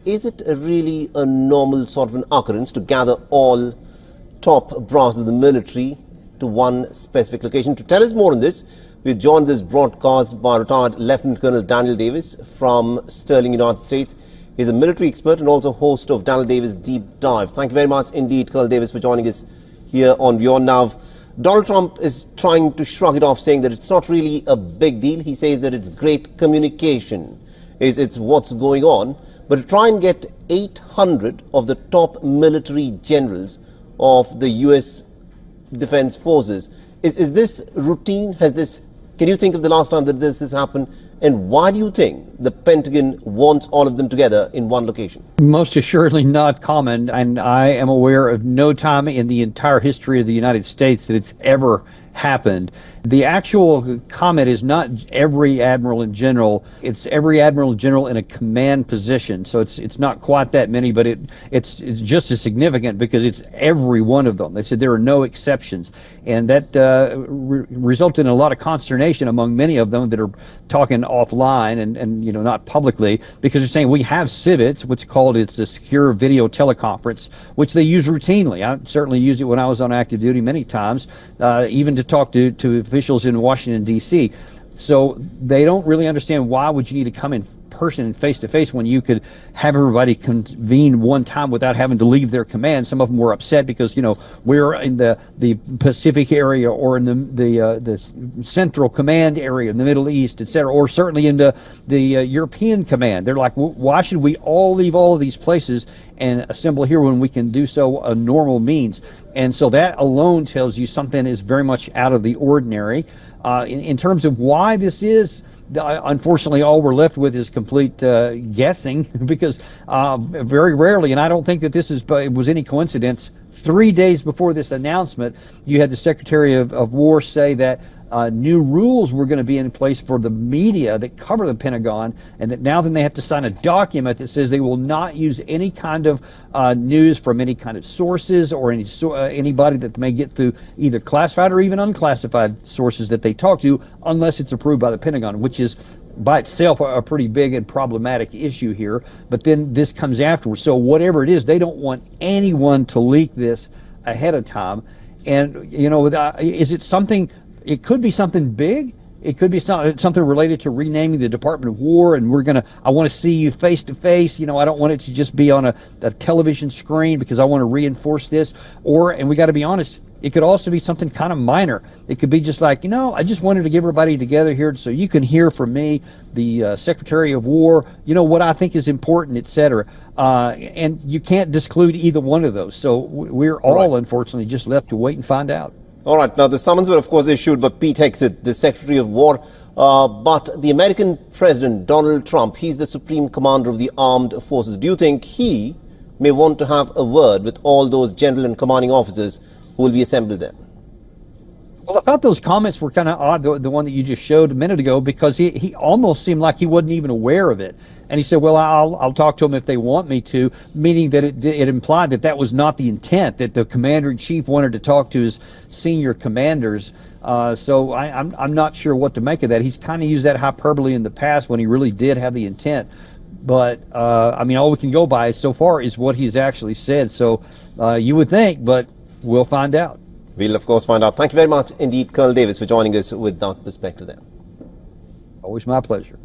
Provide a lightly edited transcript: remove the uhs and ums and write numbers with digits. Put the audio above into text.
is it really a normal sort of an occurrence to gather all top brass of the military to one specific location? To tell us more on this, we're joined this broadcast by retired Lieutenant Colonel Daniel Davis from Sterling, United States. He's a military expert and also host of Daniel Davis Deep Dive. Thank you very much indeed, Colonel Davis, for joining us here on Beyond Now. Donald Trump is trying to shrug it off, saying that it's not really a big deal. He says that it's great communication, it's what's going on. But to try and get 800 of the top military generals of the U.S. Defense Forces, is this routine? Can you think of the last time that this has happened? And why do you think the Pentagon wants all of them together in one location? Most assuredly not common, and I am aware of no time in the entire history of the United States that it's ever happened. The actual comment is not every admiral and general, it's every admiral and general in a command position. So it's not quite that many, but it's just as significant because it's every one of them. They said there are no exceptions, and that resulted in a lot of consternation among many of them that are talking offline and you know, not publicly, because they're saying we have CIVETS, what's called, it's a secure video teleconference, which they use routinely. I certainly used it when I was on active duty many times, even to talk to officials in Washington, D.C. So they don't really understand why would you need to come in person and face to face when you could have everybody convene one time without having to leave their command. Some of them were upset because, you know, we're in the Pacific area or in the Central Command area in the Middle East, etc., or certainly in the European Command. They're like, why should we all leave all of these places and assemble here when we can do so a normal means? And so that alone tells you something is very much out of the ordinary. In terms of why this is, unfortunately, all we're left with is complete guessing, because very rarely, and I don't think that this was any coincidence, 3 days before this announcement, you had the Secretary of War say that new rules were going to be in place for the media that cover the Pentagon, and that now then they have to sign a document that says they will not use any kind of news from any kind of sources or anybody that may get through either classified or even unclassified sources that they talk to, unless it's approved by the Pentagon, which is by itself a pretty big and problematic issue here. But then this comes afterwards. So whatever it is, they don't want anyone to leak this ahead of time. And, you know, is it something? It could be something big. It could be something related to renaming the Department of War, and I want to see you face to face. You know, I don't want it to just be on a television screen because I want to reinforce this. And we got to be honest, it could also be something kind of minor. It could be just like, you know, I just wanted to get everybody together here so you can hear from me, the Secretary of War, you know, what I think is important, etc. And you can't disclude either one of those. So we're all, unfortunately, just left to wait and find out. All right. Now, the summons were, of course, issued by Pete Hegseth, the Secretary of War. But the American President, Donald Trump, he's the Supreme Commander of the Armed Forces. Do you think he may want to have a word with all those general and commanding officers who will be assembled there? Well, I thought those comments were kind of odd, the one that you just showed a minute ago, because he almost seemed like he wasn't even aware of it. And he said, well, I'll talk to them if they want me to, meaning that it implied that was not the intent, that the commander-in-chief wanted to talk to his senior commanders. So I'm not sure what to make of that. He's kind of used that hyperbole in the past when he really did have the intent. But, I mean, all we can go by so far is what he's actually said. So you would think, but we'll find out. We'll, of course, find out. Thank you very much indeed, Colonel Davis, for joining us with that perspective there. Always my pleasure.